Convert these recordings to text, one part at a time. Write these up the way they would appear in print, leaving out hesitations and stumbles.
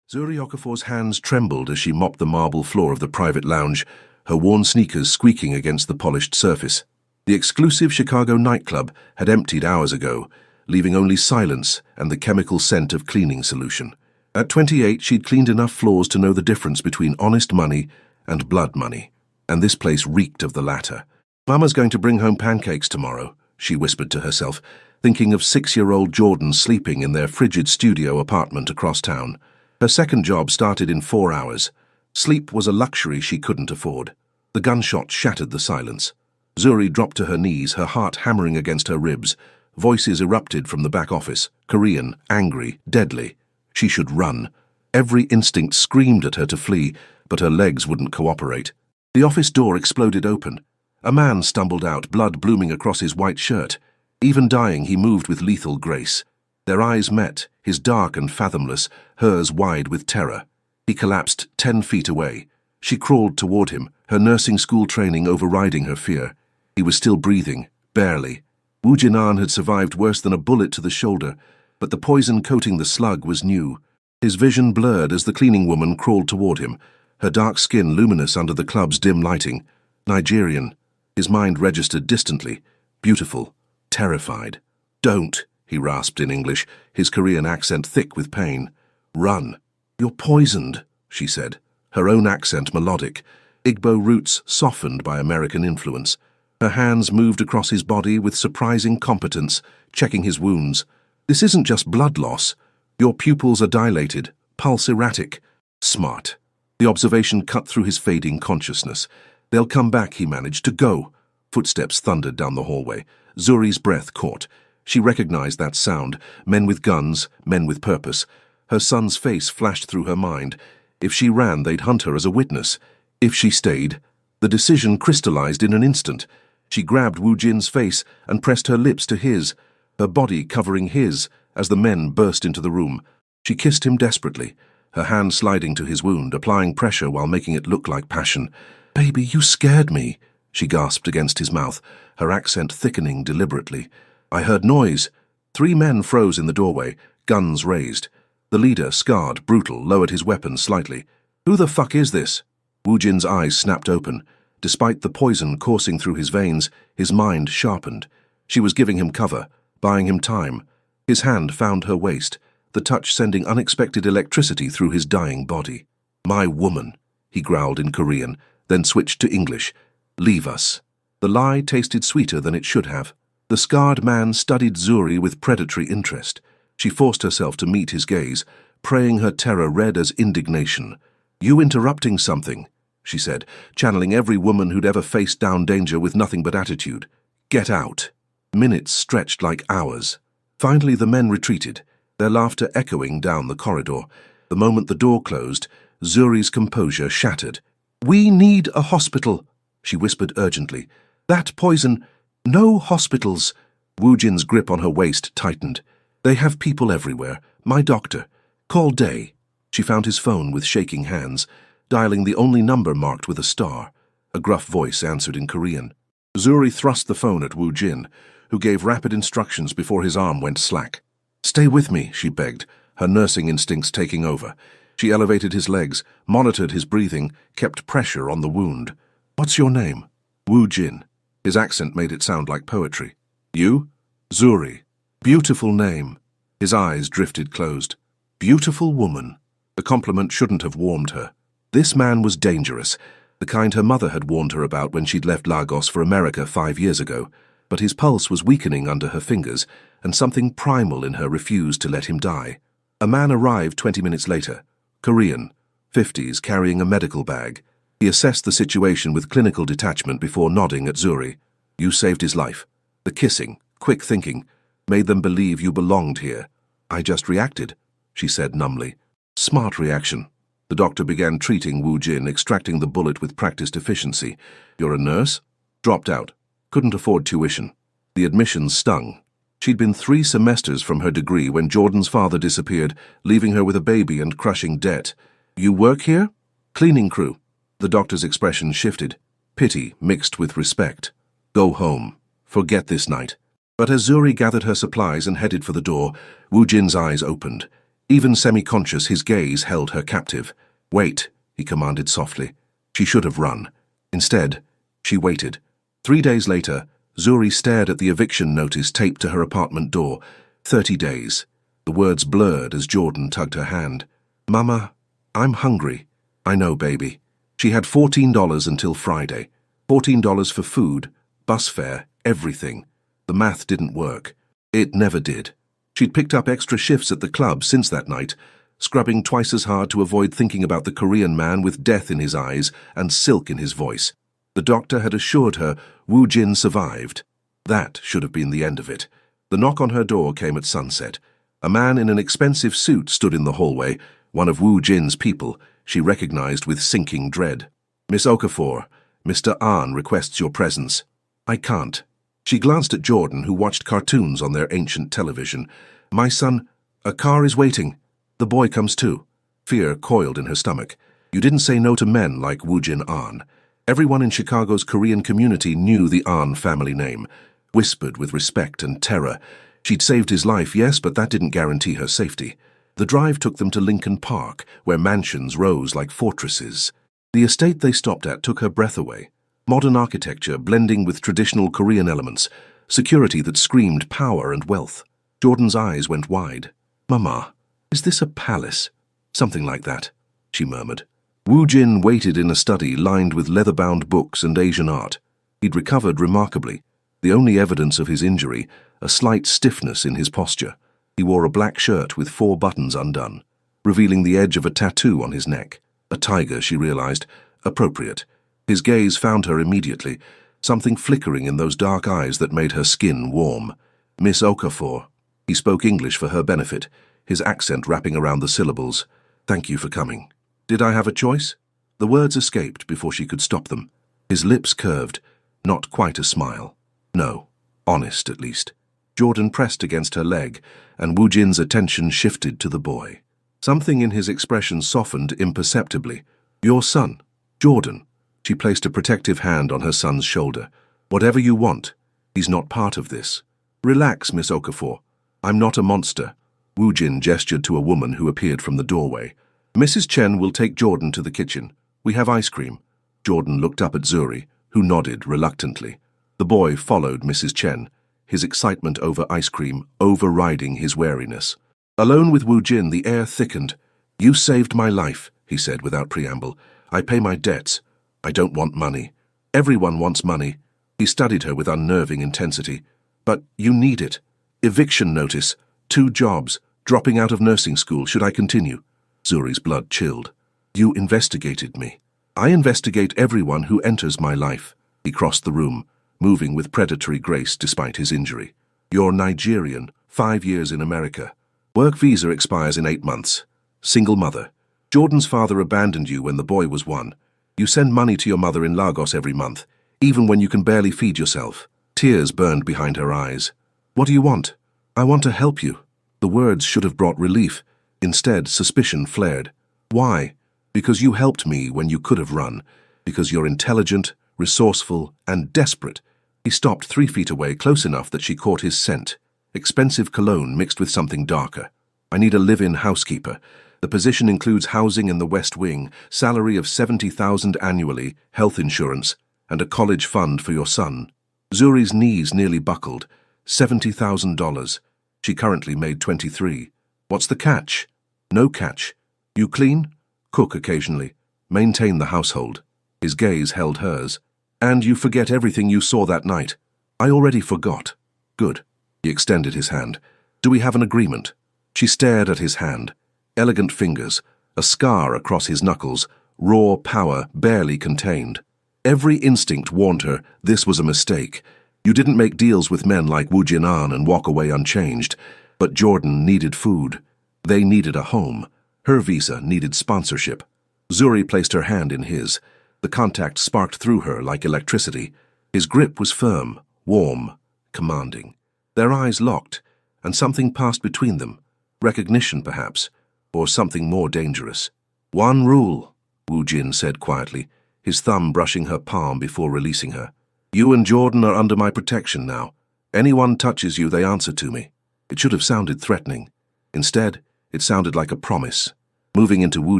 Zuri Okafor's hands trembled as she mopped the marble floor of the private lounge, her worn sneakers squeaking against the polished surface. The exclusive Chicago nightclub had emptied hours ago, leaving only silence and the chemical scent of cleaning solution. At 28, she'd cleaned enough floors to know the difference between honest money and blood money, and this place reeked of the latter. "Mama's going to bring home pancakes tomorrow," she whispered to herself, thinking of 6-year-old Jordan sleeping in their frigid studio apartment across town. Her second job started in 4 hours. Sleep was a luxury she couldn't afford. The gunshot shattered the silence. Zuri dropped to her knees, her heart hammering against her ribs. Voices erupted from the back office, Korean, angry, deadly. She should run. Every instinct screamed at her to flee, but her legs wouldn't cooperate. The office door exploded open. A man stumbled out, blood blooming across his white shirt. Even dying, he moved with lethal grace. Their eyes met, his dark and fathomless, hers wide with terror. He collapsed 10 feet away. She crawled toward him, her nursing school training overriding her fear. He was still breathing, barely. Woo Jin-an had survived worse than a bullet to the shoulder, but the poison coating the slug was new. His vision blurred as the cleaning woman crawled toward him, her dark skin luminous under the club's dim lighting. Nigerian. His mind registered distantly. Beautiful. Terrified. "Don't," he rasped in English, his Korean accent thick with pain. "Run." "You're poisoned," she said, her own accent melodic, Igbo roots softened by American influence. Her hands moved across his body with surprising competence, checking his wounds. "This isn't just blood loss. Your pupils are dilated, pulse erratic." Smart. The observation cut through his fading consciousness. "They'll come back," he managed. "To go." Footsteps thundered down the hallway. Zuri's breath caught. She recognized that sound. Men with guns, men with purpose. Her son's face flashed through her mind. If she ran, they'd hunt her as a witness. If she stayed, the decision crystallized in an instant. She grabbed Woo Jin's face and pressed her lips to his, her body covering his as the men burst into the room. She kissed him desperately, her hand sliding to his wound, applying pressure while making it look like passion. "Baby, you scared me," she gasped against his mouth, her accent thickening deliberately. "I heard noise." 3 men froze in the doorway, guns raised. The leader, scarred, brutal, lowered his weapon slightly. "Who the fuck is this?" Woo Jin's eyes snapped open. Despite the poison coursing through his veins, his mind sharpened. She was giving him cover, buying him time. His hand found her waist, the touch sending unexpected electricity through his dying body. "My woman," he growled in Korean, then switched to English. "Leave us." The lie tasted sweeter than it should have. The scarred man studied Zuri with predatory interest. She forced herself to meet his gaze, praying her terror red as indignation. "You interrupting something," she said, channeling every woman who'd ever faced down danger with nothing but attitude. "Get out." Minutes stretched like hours. Finally the men retreated, their laughter echoing down the corridor. The moment the door closed, Zuri's composure shattered. "We need a hospital," she whispered urgently. "That poison—" "No hospitals." Woo Jin's grip on her waist tightened. "They have people everywhere. My doctor. Call Day." She found his phone with shaking hands, dialing the only number marked with a star. A gruff voice answered in Korean. Zuri thrust the phone at Woo Jin, who gave rapid instructions before his arm went slack. "Stay with me," she begged, her nursing instincts taking over. She elevated his legs, monitored his breathing, kept pressure on the wound. "What's your name?" "Woo Jin." His accent made it sound like poetry. "You?" "Zuri." "Beautiful name." His eyes drifted closed. "Beautiful woman." The compliment shouldn't have warmed her. This man was dangerous, the kind her mother had warned her about when she'd left Lagos for America 5 years ago. But his pulse was weakening under her fingers, and something primal in her refused to let him die. A man arrived 20 minutes later. Korean, 50s, carrying a medical bag. He assessed the situation with clinical detachment before nodding at Zuri. "You saved his life." The kissing, quick thinking, made them believe you belonged here. "I just reacted," she said numbly. "Smart reaction." The doctor began treating Woo Jin, extracting the bullet with practiced efficiency. "You're a nurse?" "Dropped out. Couldn't afford tuition." The admissions stung. She'd been 3 semesters from her degree when Jordan's father disappeared, leaving her with a baby and crushing debt. "You work here?" "Cleaning crew." The doctor's expression shifted. Pity mixed with respect. "Go home. Forget this night." But as Zuri gathered her supplies and headed for the door, Woo Jin's eyes opened. Even semi-conscious, his gaze held her captive. "Wait," he commanded softly. She should have run. Instead, she waited. 3 days later, Zuri stared at the eviction notice taped to her apartment door. 30 days. The words blurred as Jordan tugged her hand. "Mama, I'm hungry." "I know, baby." She had $14 until Friday. $14 for food, bus fare, everything. The math didn't work. It never did. She'd picked up extra shifts at the club since that night, scrubbing twice as hard to avoid thinking about the Korean man with death in his eyes and silk in his voice. The doctor had assured her Woo Jin survived. That should have been the end of it. The knock on her door came at sunset. A man in an expensive suit stood in the hallway, one of Woo Jin's people, she recognized with sinking dread. "Miss Okafor, Mr. Ahn requests your presence." "I can't." She glanced at Jordan, who watched cartoons on their ancient television. "My son, a car is waiting." "The boy comes too." Fear coiled in her stomach. You didn't say no to men like Woo Jin Ahn. Everyone in Chicago's Korean community knew the Ahn family name, whispered with respect and terror. She'd saved his life, yes, but that didn't guarantee her safety. The drive took them to Lincoln Park, where mansions rose like fortresses. The estate they stopped at took her breath away. Modern architecture blending with traditional Korean elements, security that screamed power and wealth. Jordan's eyes went wide. "Mama, is this a palace?" "Something like that," she murmured. Woo Jin waited in a study lined with leather-bound books and Asian art. He'd recovered remarkably. The only evidence of his injury, a slight stiffness in his posture. He wore a black shirt with 4 buttons undone, revealing the edge of a tattoo on his neck. A tiger, she realized. Appropriate. His gaze found her immediately, something flickering in those dark eyes that made her skin warm. "Miss Okafor." He spoke English for her benefit, his accent wrapping around the syllables. "Thank you for coming." "Did I have a choice?" The words escaped before she could stop them. His lips curved, not quite a smile. "No. Honest, at least." Jordan pressed against her leg, and Woo Jin's attention shifted to the boy. Something in his expression softened imperceptibly. "Your son, Jordan." She placed a protective hand on her son's shoulder. "Whatever you want. He's not part of this." "Relax, Miss Okafor. I'm not a monster." Woo Jin gestured to a woman who appeared from the doorway. "Mrs. Chen will take Jordan to the kitchen. We have ice cream." Jordan looked up at Zuri, who nodded reluctantly. The boy followed Mrs. Chen, his excitement over ice cream overriding his wariness. Alone with Woo Jin, the air thickened. "You saved my life," he said without preamble. "I pay my debts. I don't want money. Everyone wants money." He studied her with unnerving intensity. "But you need it. Eviction notice, 2 jobs, dropping out of nursing school. Should I continue?" Zuri's blood chilled. "You investigated me." "I investigate everyone who enters my life." He crossed the room, moving with predatory grace despite his injury. "You're Nigerian, 5 years in America. Work visa expires in 8 months. Single mother. Jordan's father abandoned you when the boy was 1. You send money to your mother in Lagos every month, even when you can barely feed yourself." Tears burned behind her eyes. "What do you want?" "I want to help you." The words should have brought relief. Instead, suspicion flared. "Why?" "Because you helped me when you could have run. Because you're intelligent, resourceful, and desperate." He stopped 3 feet away, close enough that she caught his scent. Expensive cologne mixed with something darker. "I need a live-in housekeeper. The position includes housing in the West Wing, salary of $70,000 annually, health insurance, and a college fund for your son." Zuri's knees nearly buckled. $70,000. She currently made 23. "What's the catch?" "No catch. You clean? Cook occasionally. Maintain the household." His gaze held hers. "And you forget everything you saw that night." "I already forgot." "Good." He extended his hand. "Do we have an agreement?" She stared at his hand. Elegant fingers, a scar across his knuckles, raw power barely contained. Every instinct warned her this was a mistake. You didn't make deals with men like Woo Jin Ahn and walk away unchanged. But Jordan needed food. They needed a home. Her visa needed sponsorship. Zuri placed her hand in his. The contact sparked through her like electricity. His grip was firm, warm, commanding. Their eyes locked, and something passed between them. Recognition, perhaps, or something more dangerous. "One rule," Woo Jin said quietly, his thumb brushing her palm before releasing her. "You and Jordan are under my protection now. Anyone touches you, they answer to me." It should have sounded threatening. Instead, It sounded like a promise. Moving into Wu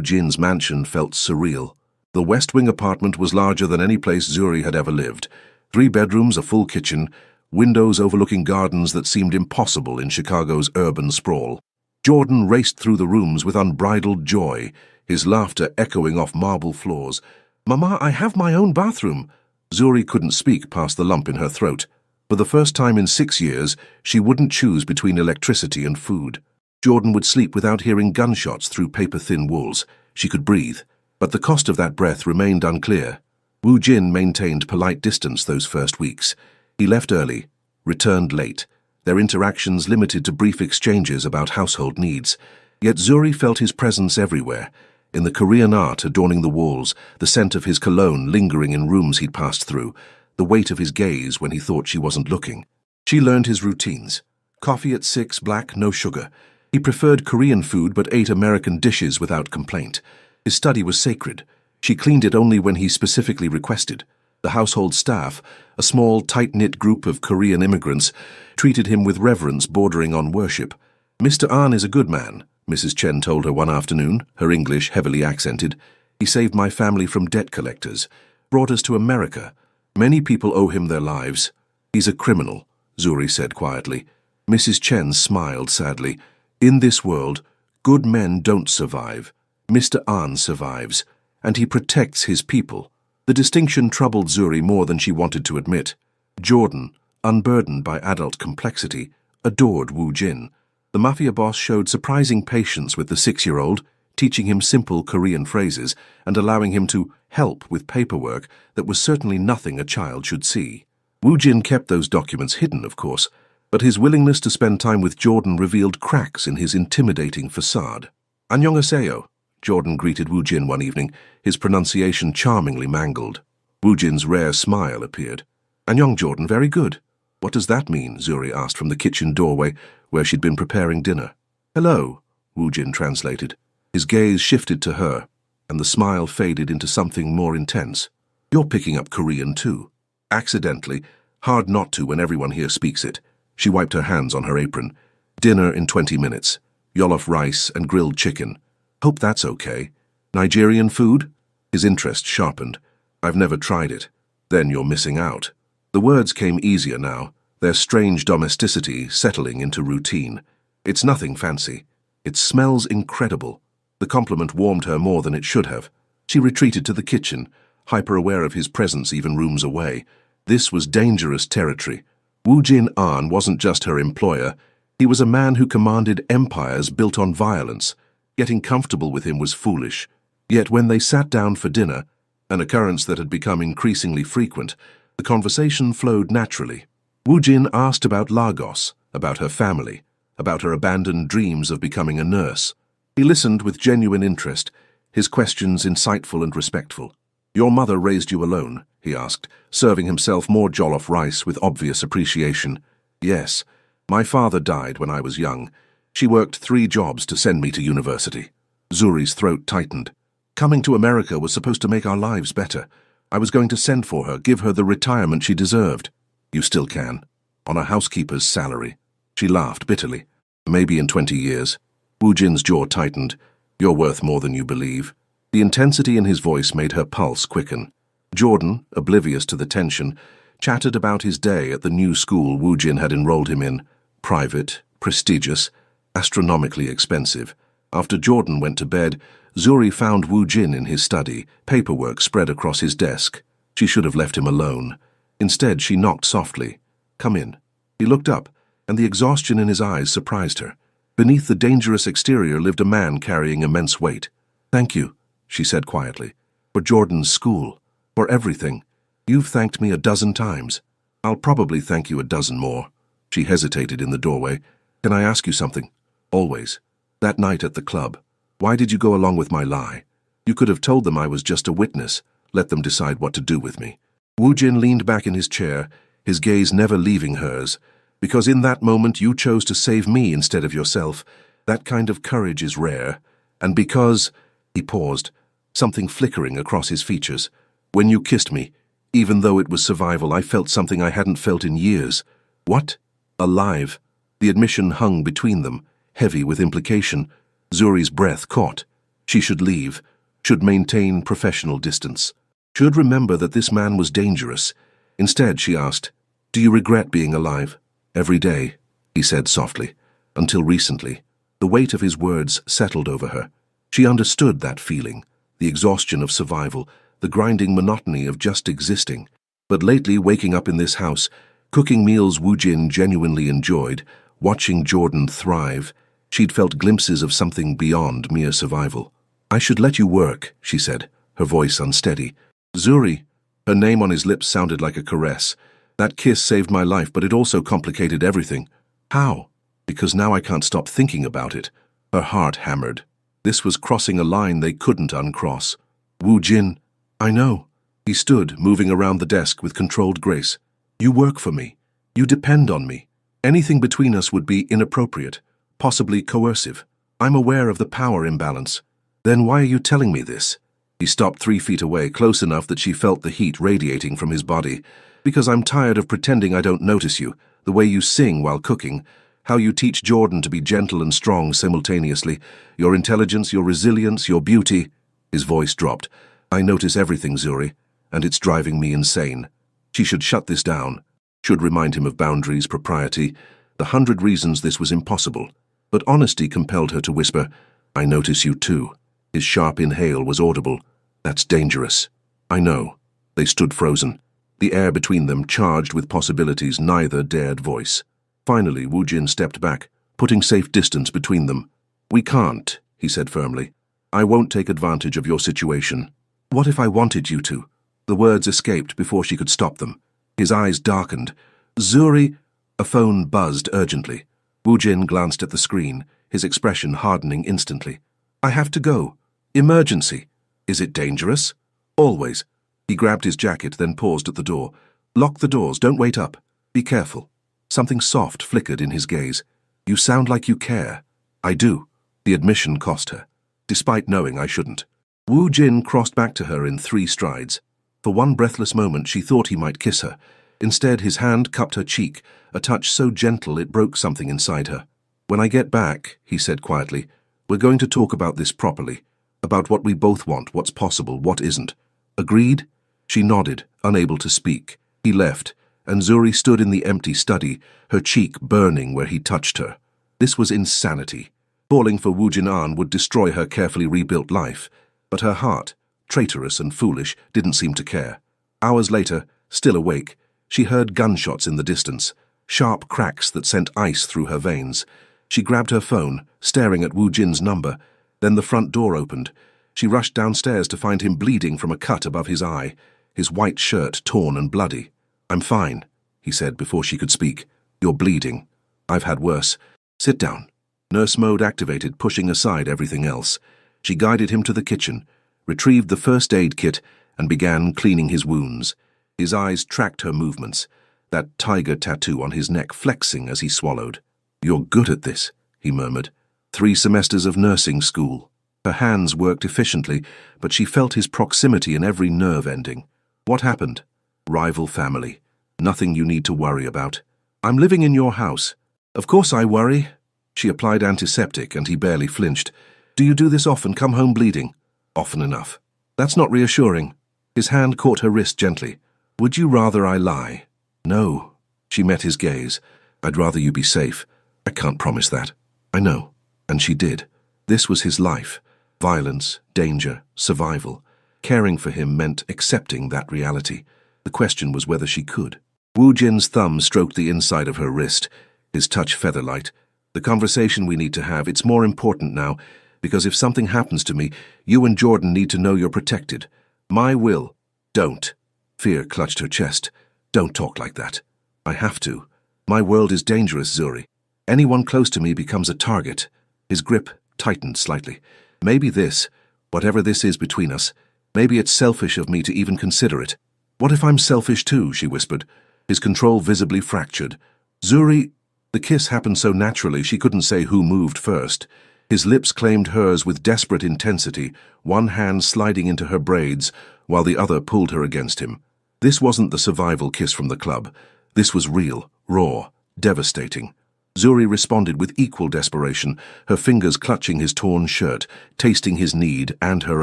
Jin's mansion felt surreal. The West Wing apartment was larger than any place Zuri had ever lived. 3 bedrooms, a full kitchen, windows overlooking gardens that seemed impossible in Chicago's urban sprawl. Jordan raced through the rooms with unbridled joy, his laughter echoing off marble floors. "Mama, I have my own bathroom." Zuri couldn't speak past the lump in her throat. For the first time in 6 years, she wouldn't choose between electricity and food. Jordan would sleep without hearing gunshots through paper-thin walls. She could breathe, but the cost of that breath remained unclear. Wu Jin maintained polite distance those first weeks. He left early, returned late, their interactions limited to brief exchanges about household needs. Yet Zuri felt his presence everywhere, in the Korean art adorning the walls, the scent of his cologne lingering in rooms he'd passed through, the weight of his gaze when he thought she wasn't looking. She learned his routines. Coffee at 6, black, no sugar. He preferred Korean food but ate American dishes without complaint. His study was sacred. She cleaned it only when he specifically requested. The household staff, a small, tight-knit group of Korean immigrants, treated him with reverence bordering on worship. "Mr. Ahn is a good man," Mrs. Chen told her one afternoon, her English heavily accented. "He saved my family from debt collectors, brought us to America. Many people owe him their lives." "He's a criminal," Zuri said quietly. Mrs. Chen smiled sadly. "In this world, good men don't survive. Mr. Ahn survives, and he protects his people." The distinction troubled Zuri more than she wanted to admit. Jordan, unburdened by adult complexity, adored Wu Jin. The Mafia boss showed surprising patience with the 6-year-old, teaching him simple Korean phrases and allowing him to help with paperwork that was certainly nothing a child should see. Wu Jin kept those documents hidden, of course, but his willingness to spend time with Jordan revealed cracks in his intimidating facade. "Annyeonghaseyo," Jordan greeted Wu Jin one evening, his pronunciation charmingly mangled. Wu Jin's rare smile appeared. "Annyeong, Jordan, very good." "What does that mean?" Zuri asked from the kitchen doorway, where she'd been preparing dinner. "Hello," Wu Jin translated. His gaze shifted to her, and the smile faded into something more intense. "You're picking up Korean too." "Accidentally. Hard not to when everyone here speaks it." She wiped her hands on her apron. "Dinner in 20 minutes. Jollof rice and grilled chicken. Hope that's okay. Nigerian food?" His interest sharpened. "I've never tried it." "Then you're missing out." The words came easier now, their strange domesticity settling into routine. "It's nothing fancy. It smells incredible." The compliment warmed her more than it should have. She retreated to the kitchen, hyper-aware of his presence even rooms away. This was dangerous territory. Wu Jin Ahn wasn't just her employer. He was a man who commanded empires built on violence. Getting comfortable with him was foolish. Yet when they sat down for dinner, an occurrence that had become increasingly frequent, the conversation flowed naturally. Wu Jin asked about Lagos, about her family, about her abandoned dreams of becoming a nurse. He listened with genuine interest, his questions insightful and respectful. "Your mother raised you alone?" he asked, serving himself more jollof rice with obvious appreciation. "Yes. My father died when I was young. She worked 3 jobs to send me to university." Zuri's throat tightened. "Coming to America was supposed to make our lives better. I was going to send for her, give her the retirement she deserved." "You still can. On a housekeeper's salary." She laughed bitterly. "Maybe in 20 years. Wu Jin's jaw tightened. "You're worth more than you believe." The intensity in his voice made her pulse quicken. Jordan, oblivious to the tension, chattered about his day at the new school Wu Jin had enrolled him in. Private, prestigious, astronomically expensive. After Jordan went to bed, Zuri found Wu Jin in his study, paperwork spread across his desk. She should have left him alone. Instead, she knocked softly. "Come in." He looked up, and the exhaustion in his eyes surprised her. Beneath the dangerous exterior lived a man carrying immense weight. "Thank you," she said quietly. "For Jordan's school. For everything. You've thanked me a dozen times. I'll probably thank you a dozen more." She hesitated in the doorway. "Can I ask you something?" "Always. That night at the club. Why did you go along with my lie? You could have told them I was just a witness, let them decide what to do with me." Wu Jin leaned back in his chair, his gaze never leaving hers. "Because in that moment you chose to save me instead of yourself. That kind of courage is rare. And because—" He paused, something flickering across his features. "When you kissed me, even though it was survival, I felt something I hadn't felt in years." "What?" "Alive." The admission hung between them, heavy with implication. Zuri's breath caught. She should leave, should maintain professional distance, should remember that this man was dangerous. Instead, she asked, "Do you regret being alive?" "Every day," he said softly. "Until recently." The weight of his words settled over her. She understood that feeling, the exhaustion of survival, the grinding monotony of just existing. But lately, waking up in this house, cooking meals Wu Jin genuinely enjoyed, watching Jordan thrive, she'd felt glimpses of something beyond mere survival. "I should let you work," she said, her voice unsteady. "Zuri." Her name on his lips sounded like a caress. "That kiss saved my life, but it also complicated everything." "How?" "Because now I can't stop thinking about it." Her heart hammered. This was crossing a line they couldn't uncross. "Wu Jin." "I know." He stood, moving around the desk with controlled grace. "You work for me. You depend on me. Anything between us would be inappropriate, possibly coercive. I'm aware of the power imbalance." "Then why are you telling me this?" He stopped 3 feet away, close enough that she felt the heat radiating from his body. "Because I'm tired of pretending I don't notice you, the way you sing while cooking, how you teach Jordan to be gentle and strong simultaneously, your intelligence, your resilience, your beauty." His voice dropped. "I notice everything, Zuri, and it's driving me insane." She should shut this down, should remind him of boundaries, propriety, the 100 reasons this was impossible. But honesty compelled her to whisper, "I notice you too." His sharp inhale was audible. "That's dangerous." "I know." They stood frozen, the air between them charged with possibilities neither dared voice. Finally, Wu Jin stepped back, putting safe distance between them. "We can't," he said firmly. "I won't take advantage of your situation." "What if I wanted you to?" The words escaped before she could stop them. His eyes darkened. "Zuri—" A phone buzzed urgently. Wu Jin glanced at the screen, his expression hardening instantly. "I have to go. Emergency." "Is it dangerous?" "Always." He grabbed his jacket, then paused at the door. "Lock the doors, don't wait up. Be careful." Something soft flickered in his gaze. "You sound like you care." "I do." The admission cost her, despite knowing I shouldn't. Wu Jin crossed back to her in 3 strides. For one breathless moment she thought he might kiss her. Instead, his hand cupped her cheek, a touch so gentle it broke something inside her. "When I get back," he said quietly, "we're going to talk about this properly. About what we both want, what's possible, what isn't. Agreed?" She nodded, unable to speak. He left, and Zuri stood in the empty study, her cheek burning where he touched her. This was insanity. Falling for Wu Jinan would destroy her carefully rebuilt life. But her heart, traitorous and foolish, didn't seem to care. Hours later, still awake, she heard gunshots in the distance, sharp cracks that sent ice through her veins. She grabbed her phone, staring at Wu Jin's number. Then the front door opened. She rushed downstairs to find him bleeding from a cut above his eye, his white shirt torn and bloody. "I'm fine," he said before she could speak. "You're bleeding. I've had worse. Sit down." Nurse mode activated, pushing aside everything else. She guided him to the kitchen, retrieved the first aid kit, and began cleaning his wounds. His eyes tracked her movements, that tiger tattoo on his neck flexing as he swallowed. "You're good at this," he murmured. 3 semesters of nursing school. Her hands worked efficiently, but she felt his proximity in every nerve ending. "What happened?" "Rival family. Nothing you need to worry about." "I'm living in your house." "Of course I worry." She applied antiseptic and he barely flinched. "Do you do this often, come home bleeding?" "Often enough." "That's not reassuring." His hand caught her wrist gently. "Would you rather I lie?" "No." She met his gaze. "I'd rather you be safe." "I can't promise that." "I know." And she did. This was his life. Violence, danger, survival. Caring for him meant accepting that reality. The question was whether she could. Wu Jin's thumb stroked the inside of her wrist, his touch feather-light. "The conversation we need to have, it's more important now, because if something happens to me, you and Jordan need to know you're protected. My will." "Don't." Fear clutched her chest. "Don't talk like that." "I have to. My world is dangerous, Zuri. Anyone close to me becomes a target." His grip tightened slightly. "Maybe this, whatever this is between us, maybe it's selfish of me to even consider it." "What if I'm selfish too?" she whispered, his control visibly fractured. "Zuri—" The kiss happened so naturally she couldn't say who moved first. His lips claimed hers with desperate intensity, one hand sliding into her braids, while the other pulled her against him. This wasn't the survival kiss from the club. This was real, raw, devastating. Zuri responded with equal desperation, her fingers clutching his torn shirt, tasting his need and her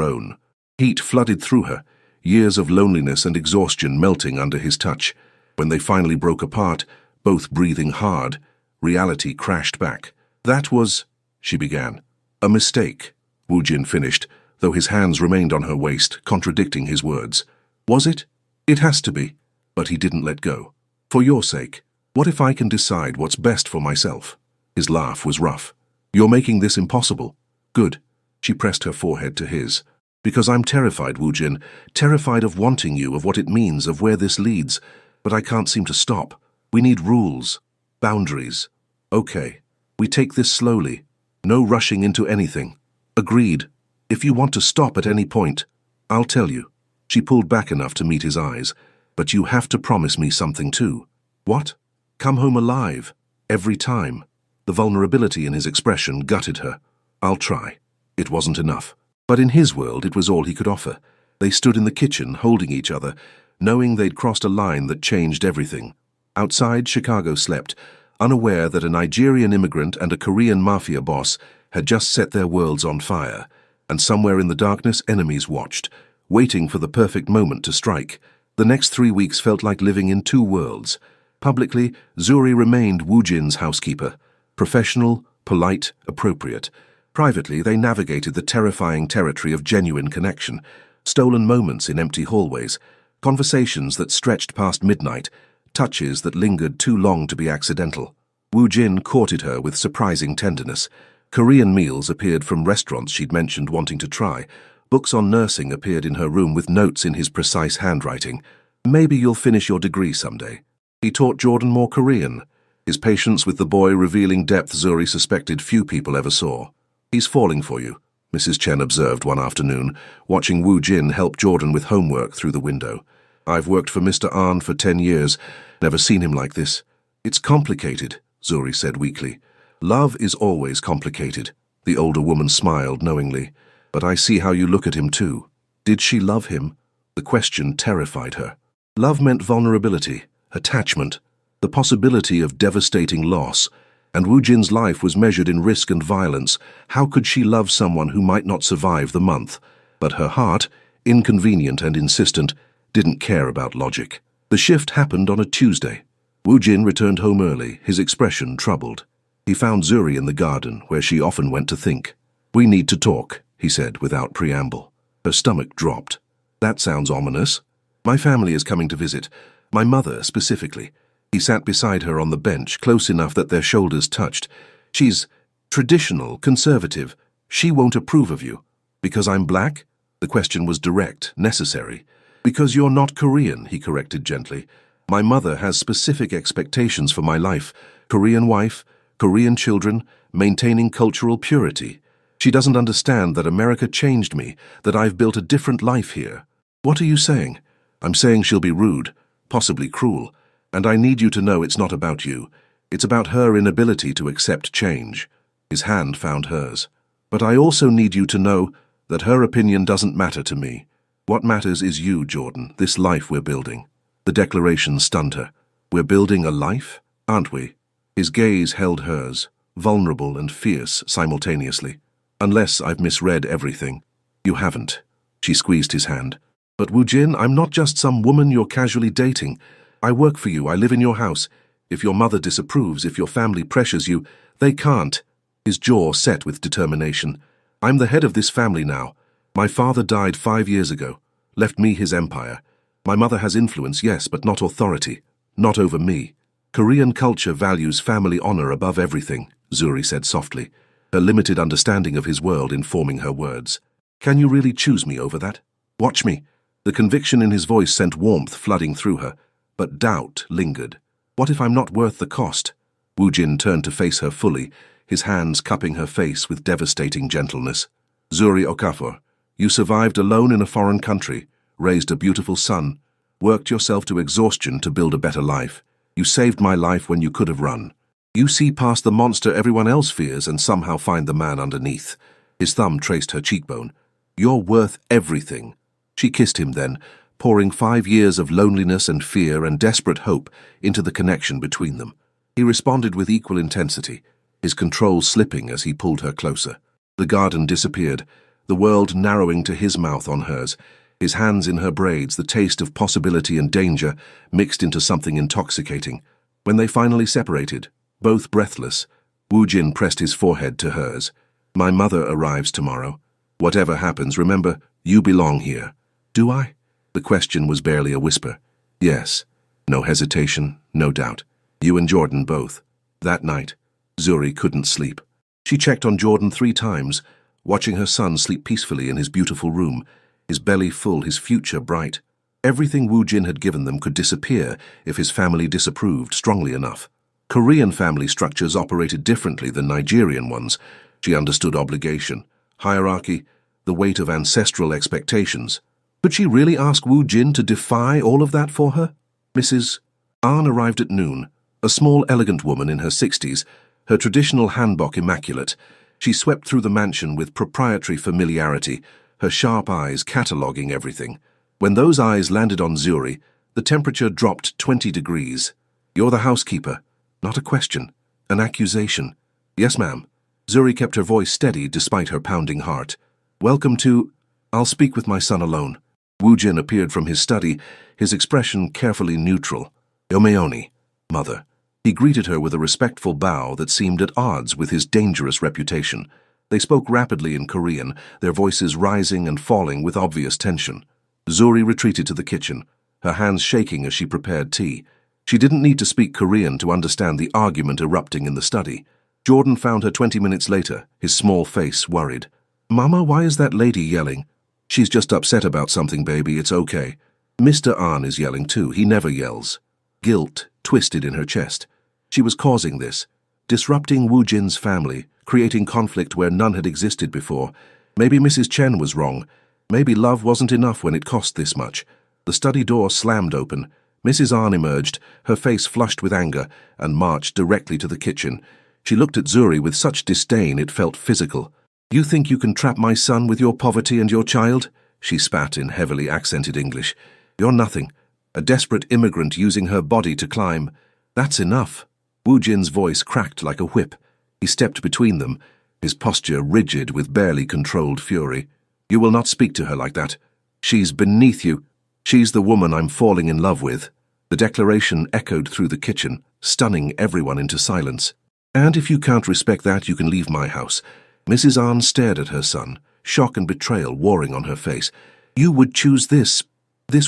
own. Heat flooded through her, years of loneliness and exhaustion melting under his touch. When they finally broke apart, both breathing hard, reality crashed back. "That was," she began. "A mistake," Wu Jin finished, though his hands remained on her waist, contradicting his words. "Was it? It has to be." But he didn't let go. "For your sake. What if I can decide what's best for myself?" His laugh was rough. "You're making this impossible." "Good." She pressed her forehead to his. "Because I'm terrified, Wu Jin, terrified of wanting you, of what it means, of where this leads. But I can't seem to stop. We need rules. Boundaries. Okay. We take this slowly. No rushing into anything. Agreed. If you want to stop at any point, I'll tell you." She pulled back enough to meet his eyes. "But you have to promise me something too." "What?" "Come home alive. Every time." The vulnerability in his expression gutted her. "I'll try." It wasn't enough. But in his world, it was all he could offer. They stood in the kitchen, holding each other, knowing they'd crossed a line that changed everything. Outside, Chicago slept, unaware that a Nigerian immigrant and a Korean Mafia boss had just set their worlds on fire, and somewhere in the darkness, enemies watched, waiting for the perfect moment to strike. The next 3 weeks felt like living in two worlds. Publicly, Zuri remained Wu Jin's housekeeper, professional, polite, appropriate. Privately, they navigated the terrifying territory of genuine connection, stolen moments in empty hallways, conversations that stretched past midnight, touches that lingered too long to be accidental. Wu Jin courted her with surprising tenderness. Korean meals appeared from restaurants she'd mentioned wanting to try. Books on nursing appeared in her room with notes in his precise handwriting. "Maybe you'll finish your degree someday." He taught Jordan more Korean, his patience with the boy revealing depth Zuri suspected few people ever saw. "He's falling for you," Mrs. Chen observed one afternoon, watching Wu Jin help Jordan with homework through the window. "I've worked for Mr. Ahn for 10 years, never seen him like this." "It's complicated," Zuri said weakly. "Love is always complicated." The older woman smiled knowingly. "But I see how you look at him too." Did she love him? The question terrified her. Love meant vulnerability, attachment, the possibility of devastating loss, and Wu Jin's life was measured in risk and violence. How could she love someone who might not survive the month? But her heart, inconvenient and insistent, didn't care about logic. The shift happened on a Tuesday. Wu Jin returned home early, his expression troubled. He found Zuri in the garden, where she often went to think. "We need to talk," he said without preamble. Her stomach dropped. "That sounds ominous." "My family is coming to visit. My mother, specifically." He sat beside her on the bench, close enough that their shoulders touched. "She's traditional, conservative. She won't approve of you." "Because I'm black?" The question was direct, necessary. "Because you're not Korean," he corrected gently. "My mother has specific expectations for my life. Korean wife, Korean children, maintaining cultural purity. She doesn't understand that America changed me, that I've built a different life here." "What are you saying?" "I'm saying she'll be rude, possibly cruel. And I need you to know it's not about you. It's about her inability to accept change." His hand found hers. "But I also need you to know that her opinion doesn't matter to me. What matters is you, Jordan, this life we're building." The declaration stunned her. "We're building a life, aren't we?" His gaze held hers, vulnerable and fierce simultaneously. "Unless I've misread everything." "You haven't." She squeezed his hand. "But Wu Jin, I'm not just some woman you're casually dating. I work for you, I live in your house. If your mother disapproves, if your family pressures you, they can't." His jaw set with determination. "I'm the head of this family now. My father died 5 years ago, left me his empire. My mother has influence, yes, but not authority. Not over me. Korean culture values family honor above everything," Zuri said softly, her limited understanding of his world informing her words. "Can you really choose me over that? Watch me." The conviction in his voice sent warmth flooding through her, but doubt lingered. "What if I'm not worth the cost?" Wu Jin turned to face her fully, his hands cupping her face with devastating gentleness. "Zuri Okafor, you survived alone in a foreign country, raised a beautiful son, worked yourself to exhaustion to build a better life. You saved my life when you could have run. You see past the monster everyone else fears and somehow find the man underneath." His thumb traced her cheekbone. "You're worth everything." She kissed him then, pouring 5 years of loneliness and fear and desperate hope into the connection between them. He responded with equal intensity, his control slipping as he pulled her closer. The garden disappeared, the world narrowing to his mouth on hers, his hands in her braids, the taste of possibility and danger mixed into something intoxicating. When they finally separated, both breathless, Wu Jin pressed his forehead to hers. "My mother arrives tomorrow. Whatever happens, remember, you belong here." "Do I?" The question was barely a whisper. "Yes." No hesitation, no doubt. "You and Jordan both." That night, Zuri couldn't sleep. She checked on Jordan 3 times, watching her son sleep peacefully in his beautiful room, his belly full, his future bright. Everything Wu Jin had given them could disappear if his family disapproved strongly enough. Korean family structures operated differently than Nigerian ones. She understood obligation, hierarchy, the weight of ancestral expectations. Could she really ask Wu Jin to defy all of that for her? Mrs. Ahn arrived at noon, a small, elegant woman in her 60s, her traditional hanbok immaculate. She swept through the mansion with proprietary familiarity, her sharp eyes cataloguing everything. When those eyes landed on Zuri, the temperature dropped 20 degrees. "You're the housekeeper." Not a question, an accusation. "Yes, ma'am." Zuri kept her voice steady despite her pounding heart. "Welcome to—" "I'll speak with my son alone." Wu Jin appeared from his study, his expression carefully neutral. "Yomeoni, mother." He greeted her with a respectful bow that seemed at odds with his dangerous reputation. They spoke rapidly in Korean, their voices rising and falling with obvious tension. Zuri retreated to the kitchen, her hands shaking as she prepared tea. She didn't need to speak Korean to understand the argument erupting in the study. Jordan found her 20 minutes later, his small face worried. "Mama, why is that lady yelling?" "She's just upset about something, baby, it's okay." Mr. Ahn is yelling too, he never yells. Guilt twisted in her chest. She was causing this, disrupting Wu Jin's family, creating conflict where none had existed before. Maybe Mrs. Chen was wrong. Maybe love wasn't enough when it cost this much. The study door slammed open. Mrs. Ahn emerged, her face flushed with anger, and marched directly to the kitchen. She looked at Zuri with such disdain it felt physical. "You think you can trap my son with your poverty and your child?" She spat in heavily accented English. "You're nothing. A desperate immigrant using her body to climb. That's enough." Wu Jin's voice cracked like a whip. He stepped between them, his posture rigid with barely controlled fury. "You will not speak to her like that. She's beneath you. She's the woman I'm falling in love with." The declaration echoed through the kitchen, stunning everyone into silence. "And if you can't respect that, you can leave my house." Mrs. Ahn stared at her son, shock and betrayal warring on her face. "You would choose this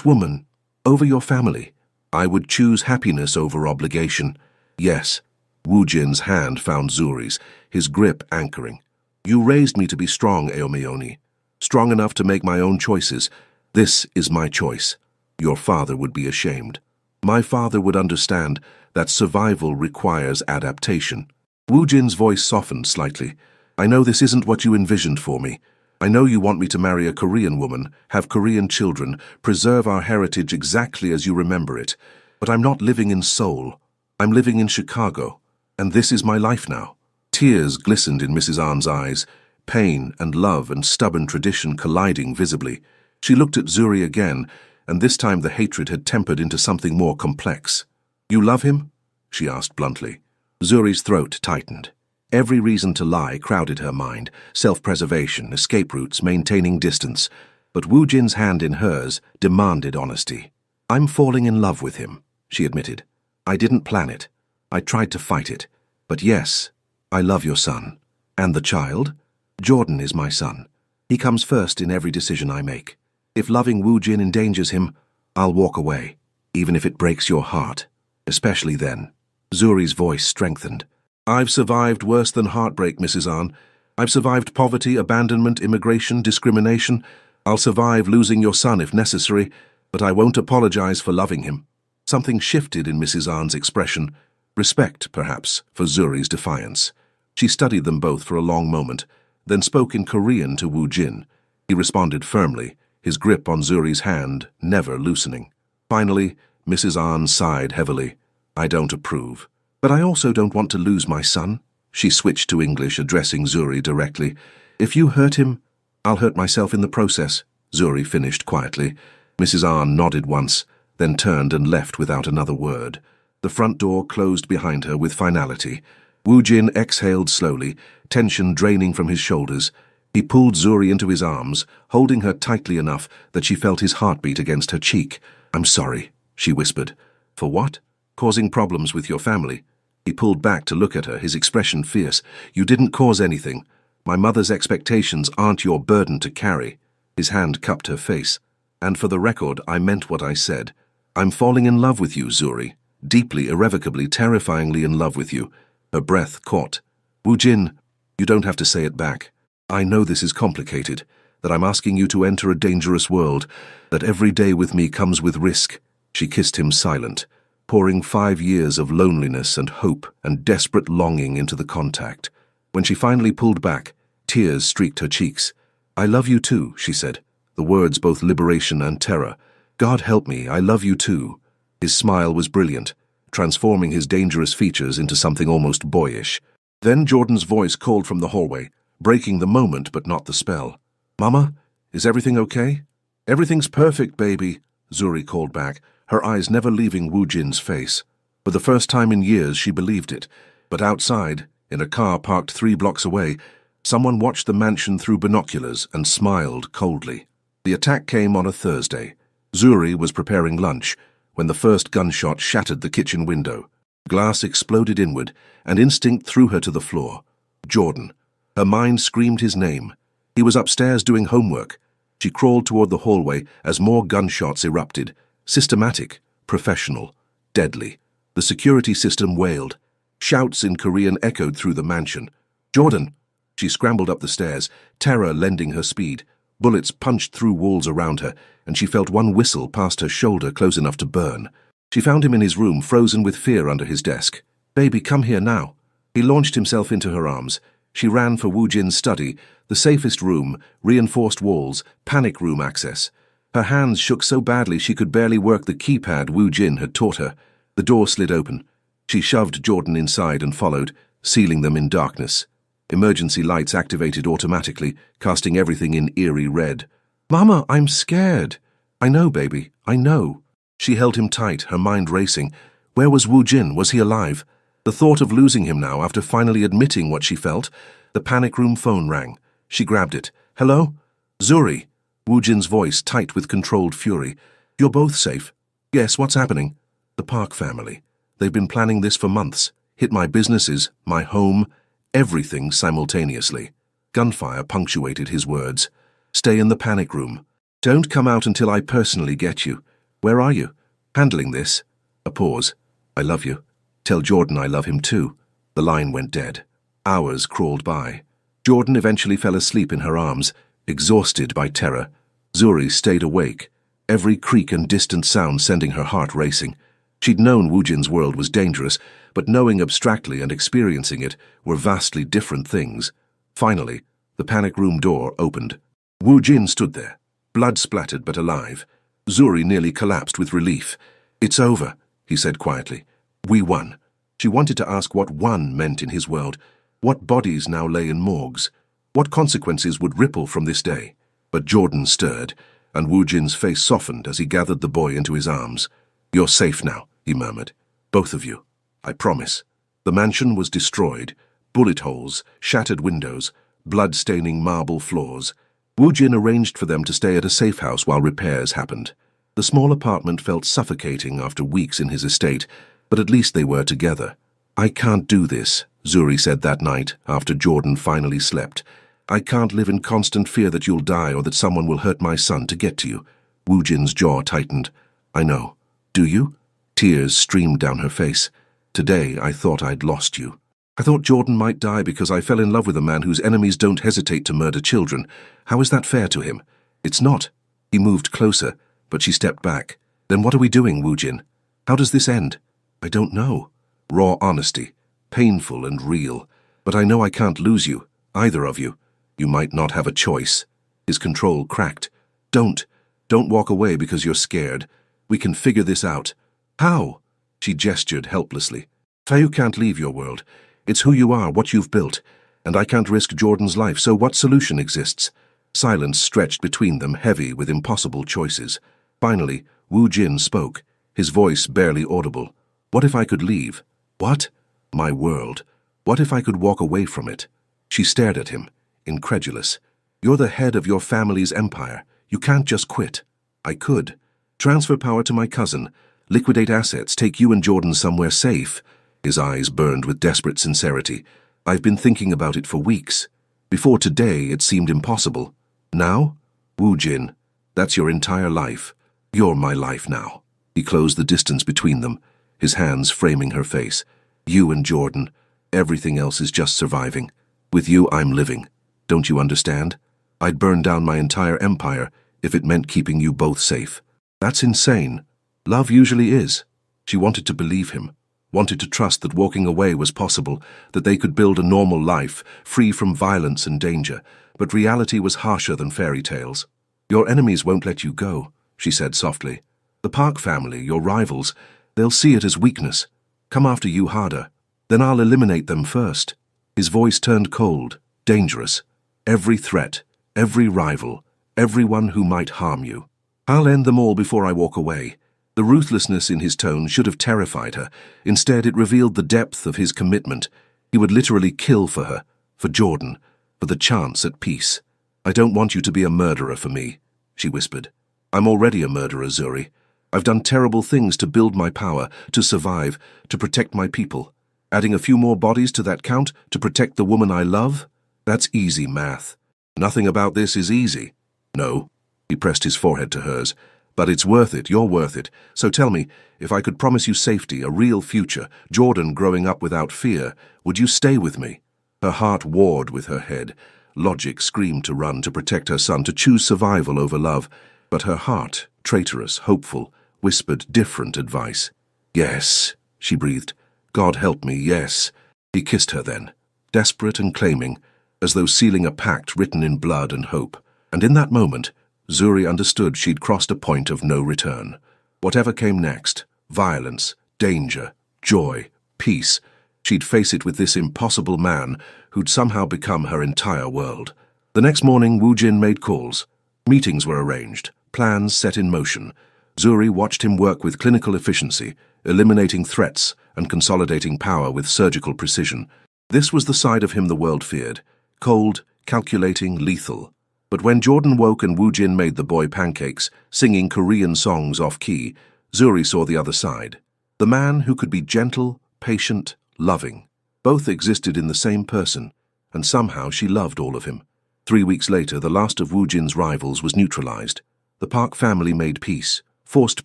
woman, over your family." "I would choose happiness over obligation." "Yes." Wu Jin's hand found Zuri's, his grip anchoring. "You raised me to be strong, Aomeoni. Strong enough to make my own choices. This is my choice. Your father would be ashamed. My father would understand that survival requires adaptation." Wu Jin's voice softened slightly. "I know this isn't what you envisioned for me. I know you want me to marry a Korean woman, have Korean children, preserve our heritage exactly as you remember it. But I'm not living in Seoul. I'm living in Chicago. And this is my life now." Tears glistened in Mrs. Ahn's eyes, pain and love and stubborn tradition colliding visibly. She looked at Zuri again, and this time the hatred had tempered into something more complex. "You love him?" she asked bluntly. Zuri's throat tightened. Every reason to lie crowded her mind, self-preservation, escape routes, maintaining distance. But Wu Jin's hand in hers demanded honesty. "I'm falling in love with him," she admitted. "I didn't plan it. I tried to fight it. But yes, I love your son. And the child? Jordan is my son. He comes first in every decision I make. If loving Wu Jin endangers him, I'll walk away, even if it breaks your heart. Especially then." Zuri's voice strengthened. "I've survived worse than heartbreak, Mrs. Ahn. I've survived poverty, abandonment, immigration, discrimination. I'll survive losing your son if necessary, but I won't apologize for loving him." Something shifted in Mrs. Ahn's expression. Respect, perhaps, for Zuri's defiance. She studied them both for a long moment, then spoke in Korean to Wu Jin. He responded firmly, his grip on Zuri's hand never loosening. Finally, Mrs. Ahn sighed heavily. "I don't approve. But I also don't want to lose my son." She switched to English, addressing Zuri directly. "If you hurt him, I'll hurt myself in the process," Zuri finished quietly. Mrs. Ahn nodded once, then turned and left without another word. The front door closed behind her with finality. Wu Jin exhaled slowly, tension draining from his shoulders. He pulled Zuri into his arms, holding her tightly enough that she felt his heartbeat against her cheek. "I'm sorry," she whispered. "For what?" "Causing problems with your family." He pulled back to look at her, his expression fierce. "You didn't cause anything. My mother's expectations aren't your burden to carry." His hand cupped her face. "And for the record, I meant what I said. I'm falling in love with you, Zuri. Deeply, irrevocably, terrifyingly in love with you." Her breath caught. "Wu Jin, you don't have to say it back. I know this is complicated, that I'm asking you to enter a dangerous world, that every day with me comes with risk." She kissed him silent, pouring 5 years of loneliness and hope and desperate longing into the contact. When she finally pulled back, tears streaked her cheeks. "I love you too," she said, the words both liberation and terror. "God help me, I love you too." His smile was brilliant, transforming his dangerous features into something almost boyish. Then Jordan's voice called from the hallway, breaking the moment but not the spell. "Mama, is everything okay?" "Everything's perfect, baby," Zuri called back, her eyes never leaving Wu Jin's face. For the first time in years she believed it, but outside, in a car parked 3 blocks away, someone watched the mansion through binoculars and smiled coldly. The attack came on a Thursday. Zuri was preparing lunch when the first gunshot shattered the kitchen window. Glass exploded inward, and instinct threw her to the floor. Jordan. Her mind screamed his name. He was upstairs doing homework. She crawled toward the hallway as more gunshots erupted. Systematic, professional, deadly. The security system wailed. Shouts in Korean echoed through the mansion. "Jordan!" She scrambled up the stairs, terror lending her speed. Bullets punched through walls around her, and she felt one whistle past her shoulder close enough to burn. She found him in his room, frozen with fear under his desk. "Baby, come here now." He launched himself into her arms. She ran for Wu Jin's study, the safest room, reinforced walls, panic room access. Her hands shook so badly she could barely work the keypad Wu Jin had taught her. The door slid open. She shoved Jordan inside and followed, sealing them in darkness. Emergency lights activated automatically, casting everything in eerie red. "Mama, I'm scared." "I know, baby, I know." She held him tight, her mind racing. Where was Wu Jin? Was he alive? The thought of losing him now, after finally admitting what she felt. The panic room phone rang. She grabbed it. "Hello?" "Zuri." Wu Jin's voice tight with controlled fury. "You're both safe." "Yes, what's happening?" "The Park family. They've been planning this for months. Hit my businesses, my home, everything simultaneously." Gunfire punctuated his words. "Stay in the panic room. Don't come out until I personally get you." "Where are you?" "Handling this." A pause. "I love you. Tell Jordan I love him too." The line went dead. Hours crawled by. Jordan eventually fell asleep in her arms, exhausted by terror. Zuri stayed awake, every creak and distant sound sending her heart racing. She'd known Wu Jin's world was dangerous, but knowing abstractly and experiencing it were vastly different things. Finally, the panic room door opened. Wu Jin stood there, blood-splattered but alive. Zuri nearly collapsed with relief. "It's over," he said quietly. "We won." She wanted to ask what "won" meant in his world. What bodies now lay in morgues? What consequences would ripple from this day? But Jordan stirred, and Wu Jin's face softened as he gathered the boy into his arms. "You're safe now," he murmured. "Both of you. I promise." The mansion was destroyed. Bullet holes, shattered windows, blood-staining marble floors. Wu Jin arranged for them to stay at a safe house while repairs happened. The small apartment felt suffocating after weeks in his estate, but at least they were together. "I can't do this," Zuri said that night after Jordan finally slept. "I can't live in constant fear that you'll die or that someone will hurt my son to get to you." Wu Jin's jaw tightened. "I know. Do you?" Tears streamed down her face. "Today I thought I'd lost you. I thought Jordan might die because I fell in love with a man whose enemies don't hesitate to murder children. How is that fair to him?" "It's not." He moved closer, but she stepped back. "Then what are we doing, Wu Jin? How does this end?" "I don't know." Raw honesty, painful and real. "But I know I can't lose you, either of you. You might not have a choice." His control cracked. Don't walk away because you're scared. We can figure this out." "How?" She gestured helplessly. "Fayu can't leave your world. It's who you are, what you've built. And I can't risk Jordan's life, so what solution exists?" Silence stretched between them, heavy with impossible choices. Finally, Wu Jin spoke, his voice barely audible. What if I could leave? What? My world. What if I could walk away from it? She stared at him, incredulous. You're the head of your family's empire. You can't just quit. I could. Transfer power to my cousin. Liquidate assets. Take you and Jordan somewhere safe. His eyes burned with desperate sincerity. I've been thinking about it for weeks. Before today, it seemed impossible. Now? Wu Jin, that's your entire life. You're my life now. He closed the distance between them, his hands framing her face. You and Jordan. Everything else is just surviving. With you, I'm living. Don't you understand? I'd burn down my entire empire if it meant keeping you both safe. That's insane. Love usually is. She wanted to believe him, wanted to trust that walking away was possible, that they could build a normal life, free from violence and danger, but reality was harsher than fairy tales. Your enemies won't let you go, she said softly. The Park family, your rivals, they'll see it as weakness. Come after you harder. Then I'll eliminate them first. His voice turned cold, dangerous. Every threat, every rival, everyone who might harm you. I'll end them all before I walk away. The ruthlessness in his tone should have terrified her. Instead, it revealed the depth of his commitment. He would literally kill for her, for Jordan, for the chance at peace. I don't want you to be a murderer for me, she whispered. I'm already a murderer, Zuri. I've done terrible things to build my power, to survive, to protect my people. Adding a few more bodies to that count to protect the woman I love? That's easy math. Nothing about this is easy. No. He pressed his forehead to hers. But it's worth it, you're worth it. So tell me, if I could promise you safety, a real future, Jordan growing up without fear, would you stay with me? Her heart warred with her head. Logic screamed to run, to protect her son, to choose survival over love. But her heart, traitorous, hopeful, whispered different advice. Yes, she breathed. God help me, yes. He kissed her then, desperate and claiming, as though sealing a pact written in blood and hope. And in that moment, Zuri understood she'd crossed a point of no return. Whatever came next, violence, danger, joy, peace, she'd face it with this impossible man who'd somehow become her entire world. The next morning, Wu Jin made calls. Meetings were arranged, plans set in motion. Zuri watched him work with clinical efficiency, eliminating threats and consolidating power with surgical precision. This was the side of him the world feared. Cold, calculating, lethal. But when Jordan woke and Wu Jin made the boy pancakes, singing Korean songs off-key, Zuri saw the other side. The man who could be gentle, patient, loving. Both existed in the same person, and somehow she loved all of him. 3 weeks later, the last of Wu Jin's rivals was neutralized. The Park family made peace, forced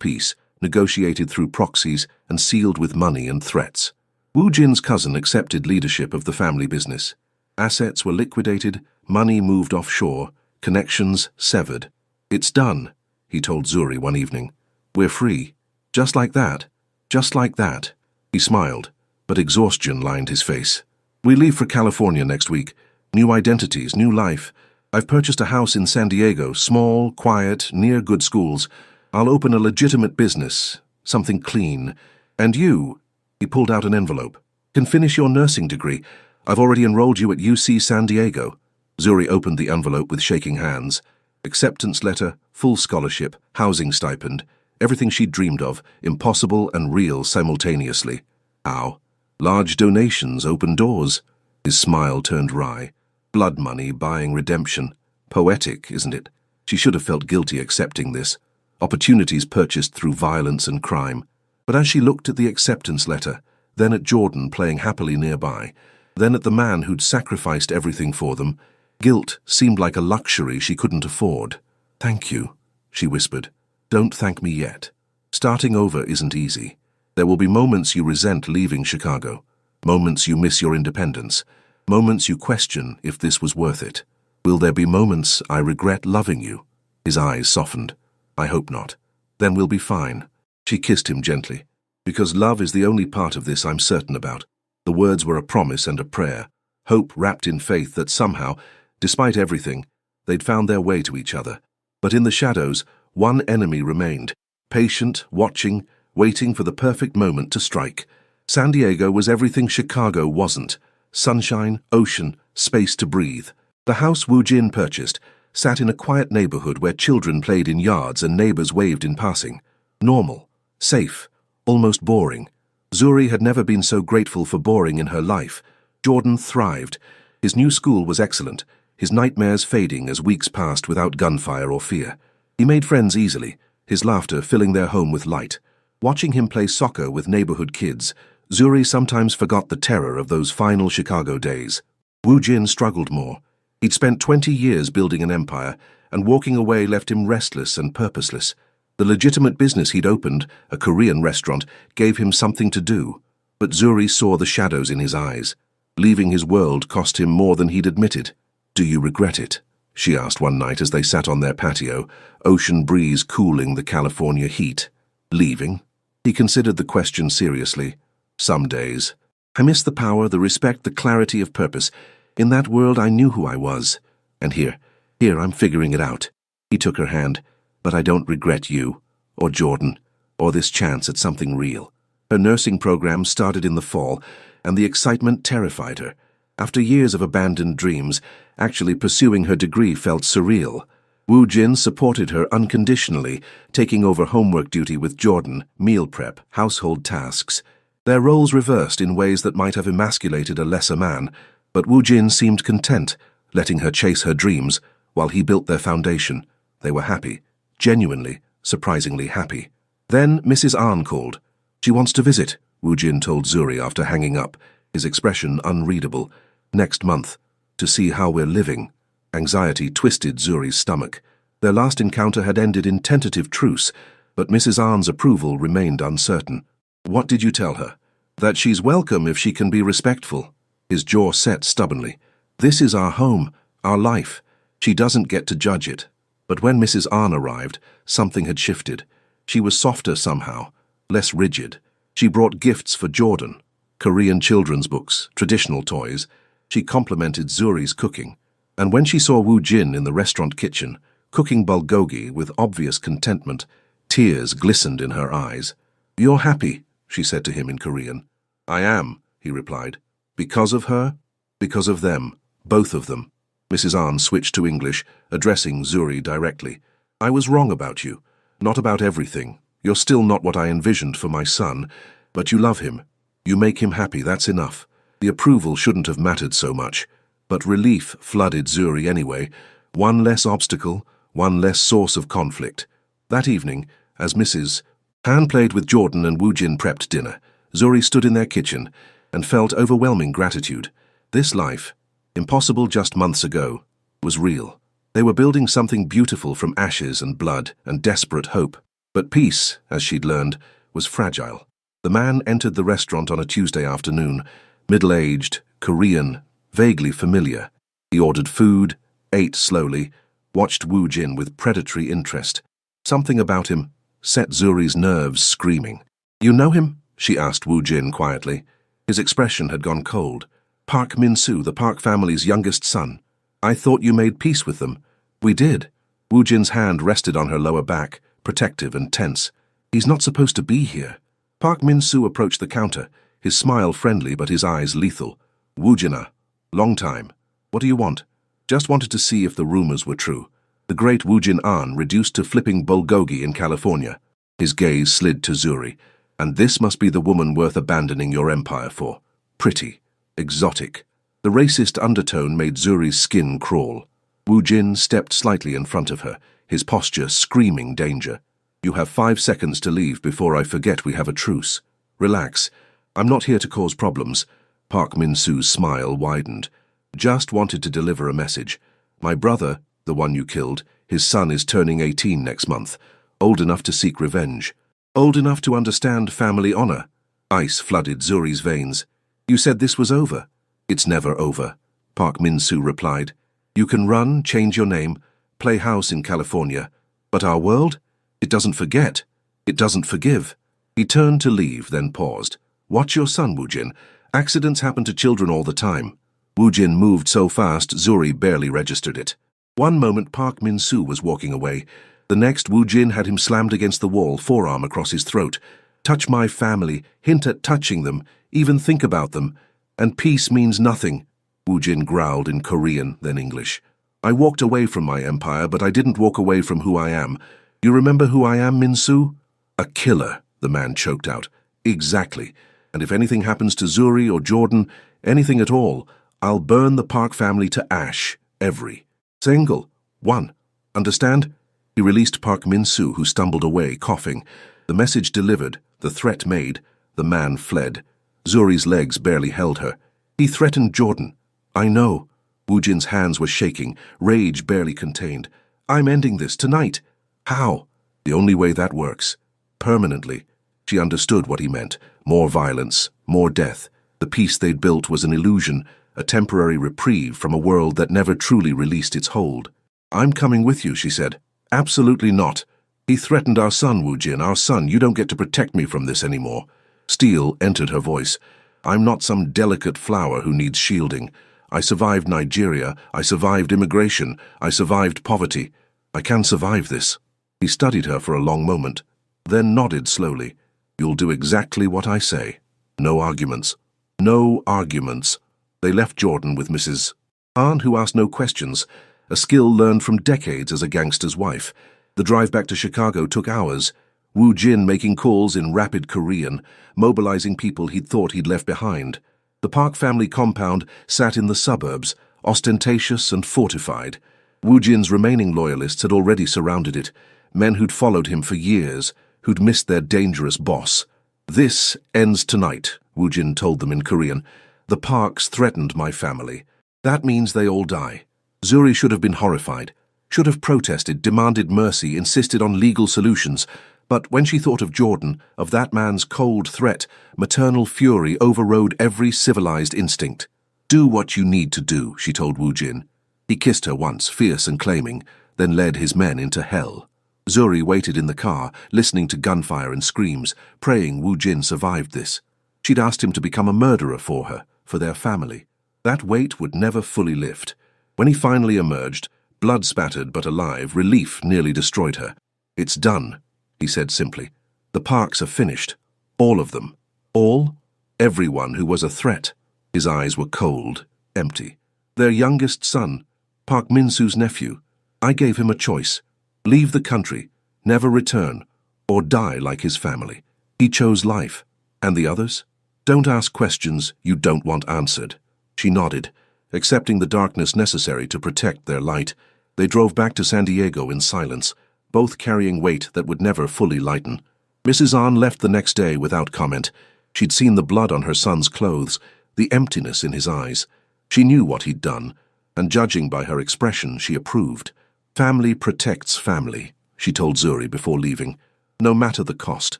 peace, negotiated through proxies, and sealed with money and threats. Wu Jin's cousin accepted leadership of the family business. Assets were liquidated, money moved offshore, connections severed. It's done, he told Zuri one evening. We're free. Just like that. Just like that. He smiled, but exhaustion lined his face. We leave for California next week. New identities, new life. I've purchased a house in San Diego, small, quiet, near good schools. I'll open a legitimate business, something clean. And you, he pulled out an envelope, can finish your nursing degree. I've already enrolled you at UC San Diego. Zuri opened the envelope with shaking hands. Acceptance letter, full scholarship, housing stipend, everything she'd dreamed of, impossible and real simultaneously. How? Large donations open doors. His smile turned wry. Blood money buying redemption. Poetic, isn't it? She should have felt guilty accepting this. Opportunities purchased through violence and crime. But as she looked at the acceptance letter, then at Jordan playing happily nearby, then at the man who'd sacrificed everything for them, guilt seemed like a luxury she couldn't afford. Thank you, she whispered. Don't thank me yet. Starting over isn't easy. There will be moments you resent leaving Chicago, moments you miss your independence, moments you question if this was worth it. Will there be moments I regret loving you? His eyes softened. I hope not. Then we'll be fine. She kissed him gently. Because love is the only part of this I'm certain about. The words were a promise and a prayer, hope wrapped in faith that somehow, despite everything, they'd found their way to each other. But in the shadows, one enemy remained, patient, watching, waiting for the perfect moment to strike. San Diego was everything Chicago wasn't. Sunshine, ocean, space to breathe. The house Wu Jin purchased sat in a quiet neighborhood where children played in yards and neighbors waved in passing. Normal, safe, almost boring. Zuri had never been so grateful for boring in her life. Jordan thrived. His new school was excellent, his nightmares fading as weeks passed without gunfire or fear. He made friends easily, his laughter filling their home with light. Watching him play soccer with neighborhood kids, Zuri sometimes forgot the terror of those final Chicago days. Woo Jin struggled more. He'd spent 20 years building an empire, and walking away left him restless and purposeless. The legitimate business he'd opened, a Korean restaurant, gave him something to do. But Zuri saw the shadows in his eyes. Leaving his world cost him more than he'd admitted. "Do you regret it?" she asked one night as they sat on their patio, ocean breeze cooling the California heat. "Leaving?" He considered the question seriously. "Some days. I miss the power, the respect, the clarity of purpose. In that world I knew who I was. And here I'm figuring it out." He took her hand. "But I don't regret you, or Jordan, or this chance at something real." Her nursing program started in the fall, and the excitement terrified her. After years of abandoned dreams, actually pursuing her degree felt surreal. Woo Jin supported her unconditionally, taking over homework duty with Jordan, meal prep, household tasks. Their roles reversed in ways that might have emasculated a lesser man, but Woo Jin seemed content, letting her chase her dreams, while he built their foundation. They were happy, genuinely, surprisingly happy. Then Mrs. Ahn called. "She wants to visit," Woo Jin told Zuri after hanging up, his expression unreadable. "Next month, to see how we're living." Anxiety twisted Zuri's stomach. Their last encounter had ended in tentative truce, but Mrs. Ahn's approval remained uncertain. "What did you tell her?" "That she's welcome if she can be respectful." His jaw set stubbornly. "This is our home, our life. She doesn't get to judge it." But when Mrs. Ahn arrived, something had shifted. She was softer somehow, less rigid. She brought gifts for Jordan, Korean children's books, traditional toys. She complimented Zuri's cooking. And when she saw Woo Jin in the restaurant kitchen, cooking bulgogi with obvious contentment, tears glistened in her eyes. "You're happy," she said to him in Korean. "I am," he replied. "Because of her? Because of them, both of them." Mrs. Ahn switched to English, addressing Zuri directly. "I was wrong about you. Not about everything. You're still not what I envisioned for my son, but you love him. You make him happy, that's enough. The approval shouldn't have mattered so much." But relief flooded Zuri anyway. One less obstacle, one less source of conflict. That evening, as Mrs. Han played with Jordan and Woo Jin prepped dinner, Zuri stood in their kitchen and felt overwhelming gratitude. This life, impossible just months ago, was real. They were building something beautiful from ashes and blood and desperate hope. But peace, as she'd learned, was fragile. The man entered the restaurant on a Tuesday afternoon, middle-aged, Korean, vaguely familiar. He ordered food, ate slowly, watched Woo Jin with predatory interest. Something about him set Zuri's nerves screaming. "You know him?" she asked Woo Jin quietly. His expression had gone cold. "Park Min-soo, the Park family's youngest son. I thought you made peace with them." "We did." Woo Jin's hand rested on her lower back, protective and tense. "He's not supposed to be here." Park Min-soo approached the counter, his smile friendly but his eyes lethal. "Woo Jin-ah. Long time. What do you want?" "Just wanted to see if the rumors were true." The great Woo Jin-an reduced to flipping bulgogi in California. His gaze slid to Zuri. "And this must be the woman worth abandoning your empire for. Pretty. Exotic." The racist undertone made Zuri's skin crawl. Woo Jin stepped slightly in front of her, his posture screaming danger. "You have 5 seconds to leave before I forget we have a truce. Relax. I'm not here to cause problems." Park Min-soo's smile widened. "Just wanted to deliver a message. My brother, the one you killed, his son is turning 18 next month, old enough to seek revenge. Old enough to understand family honor." Ice flooded Zuri's veins. "You said this was over." "It's never over," Park Min-soo replied. "You can run, change your name, play house in California. But our world? It doesn't forget. It doesn't forgive." He turned to leave, then paused. "Watch your son, Woo Jin. Accidents happen to children all the time." Woo Jin moved so fast, Zuri barely registered it. One moment Park Min-soo was walking away. The next, Woo Jin had him slammed against the wall, forearm across his throat. "Touch my family, hint at touching them, even think about them. And peace means nothing," Woo Jin growled in Korean, then English. "I walked away from my empire, but I didn't walk away from who I am. You remember who I am, Min-soo?" "A killer," the man choked out. "Exactly. And if anything happens to Zuri or Jordan, anything at all, I'll burn the Park family to ash, every single one. Understand? He released Park Min-soo, who stumbled away, coughing. The message delivered, the threat made, the man fled. Zuri's legs barely held her. He threatened Jordan. I know. Woo-jin's hands were shaking, rage barely contained. I'm ending this tonight. How? The only way that works. Permanently. She understood what he meant. More violence, more death. The peace they'd built was an illusion, a temporary reprieve from a world that never truly released its hold. I'm coming with you, she said. Absolutely not. He threatened our son, Woo-jin, our son. You don't get to protect me from this anymore. Steel entered her voice. I'm not some delicate flower who needs shielding. I survived Nigeria. I survived immigration. I survived poverty. I can survive this. He studied her for a long moment, then nodded slowly. You'll do exactly what I say. No arguments. No arguments. They left Jordan with Mrs. Ahn, who asked no questions, a skill learned from decades as a gangster's wife. The drive back to Chicago took hours, Woo-jin making calls in rapid Korean, mobilizing people he'd thought he'd left behind. The Park family compound sat in the suburbs, ostentatious and fortified. Woo-jin's remaining loyalists had already surrounded it, men who'd followed him for years, who'd missed their dangerous boss. This ends tonight, Woo-jin told them in Korean. The Parks threatened my family. That means they all die. Zuri should have been horrified, should have protested, demanded mercy, insisted on legal solutions. But when she thought of Jordan, of that man's cold threat, maternal fury overrode every civilized instinct. Do what you need to do, she told Woo-jin. He kissed her once, fierce and claiming, then led his men into hell. Zuri waited in the car, listening to gunfire and screams, praying Woo-jin survived this. She'd asked him to become a murderer for her, for their family. That weight would never fully lift. When he finally emerged, blood-spattered but alive, relief nearly destroyed her. It's done, he said simply. The Parks are finished. All of them. All? Everyone who was a threat. His eyes were cold, empty. Their youngest son, Park Min-soo's nephew. I gave him a choice. Leave the country, never return, or die like his family. He chose life. And the others? Don't ask questions you don't want answered. She nodded, accepting the darkness necessary to protect their light. They drove back to San Diego in silence, both carrying weight that would never fully lighten. Mrs. Ahn left the next day without comment. She'd seen the blood on her son's clothes, the emptiness in his eyes. She knew what he'd done, and judging by her expression, she approved. Family protects family, she told Zuri before leaving, no matter the cost.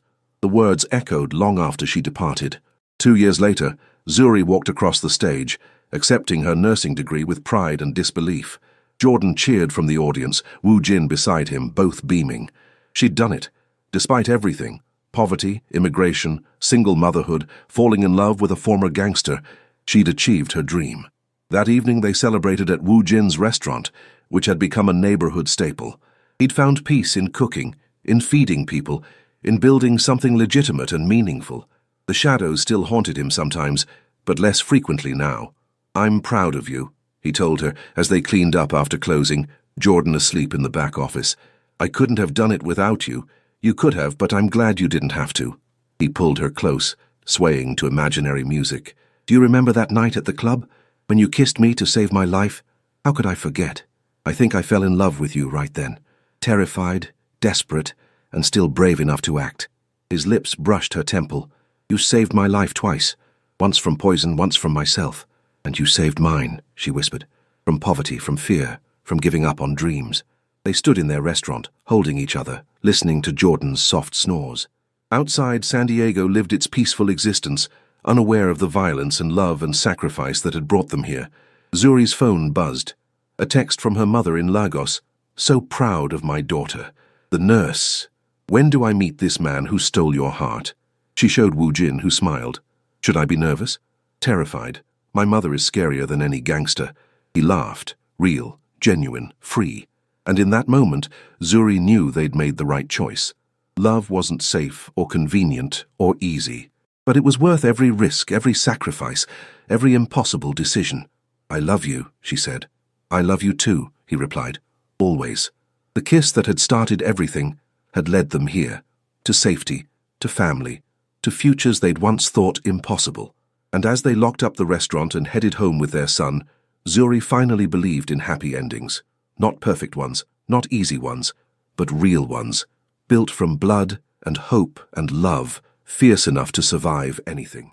The words echoed long after she departed. 2 years later, Zuri walked across the stage, accepting her nursing degree with pride and disbelief. Jordan cheered from the audience, Woo-jin beside him, both beaming. She'd done it. Despite everything, poverty, immigration, single motherhood, falling in love with a former gangster, she'd achieved her dream. That evening they celebrated at Woo-jin's restaurant, which had become a neighborhood staple. He'd found peace in cooking, in feeding people, in building something legitimate and meaningful. The shadows still haunted him sometimes, but less frequently now. I'm proud of you, he told her as they cleaned up after closing, Jordan asleep in the back office. I couldn't have done it without you. You could have, but I'm glad you didn't have to. He pulled her close, swaying to imaginary music. Do you remember that night at the club, when you kissed me to save my life? How could I forget? I think I fell in love with you right then. Terrified, desperate, and still brave enough to act. His lips brushed her temple. You saved my life twice, once from poison, once from myself. And you saved mine, she whispered, from poverty, from fear, from giving up on dreams. They stood in their restaurant, holding each other, listening to Jordan's soft snores. Outside, San Diego lived its peaceful existence, unaware of the violence and love and sacrifice that had brought them here. Zuri's phone buzzed. A text from her mother in Lagos. So proud of my daughter. The nurse. When do I meet this man who stole your heart? She showed Woo-jin, who smiled. Should I be nervous? Terrified. My mother is scarier than any gangster. He laughed. Real, genuine, free. And in that moment, Zuri knew they'd made the right choice. Love wasn't safe or convenient or easy. But it was worth every risk, every sacrifice, every impossible decision. I love you, she said. I love you too, he replied. Always. The kiss that had started everything had led them here. To safety, to family, to futures they'd once thought impossible. And as they locked up the restaurant and headed home with their son, Zuri finally believed in happy endings. Not perfect ones, not easy ones, but real ones, built from blood and hope and love, fierce enough to survive anything.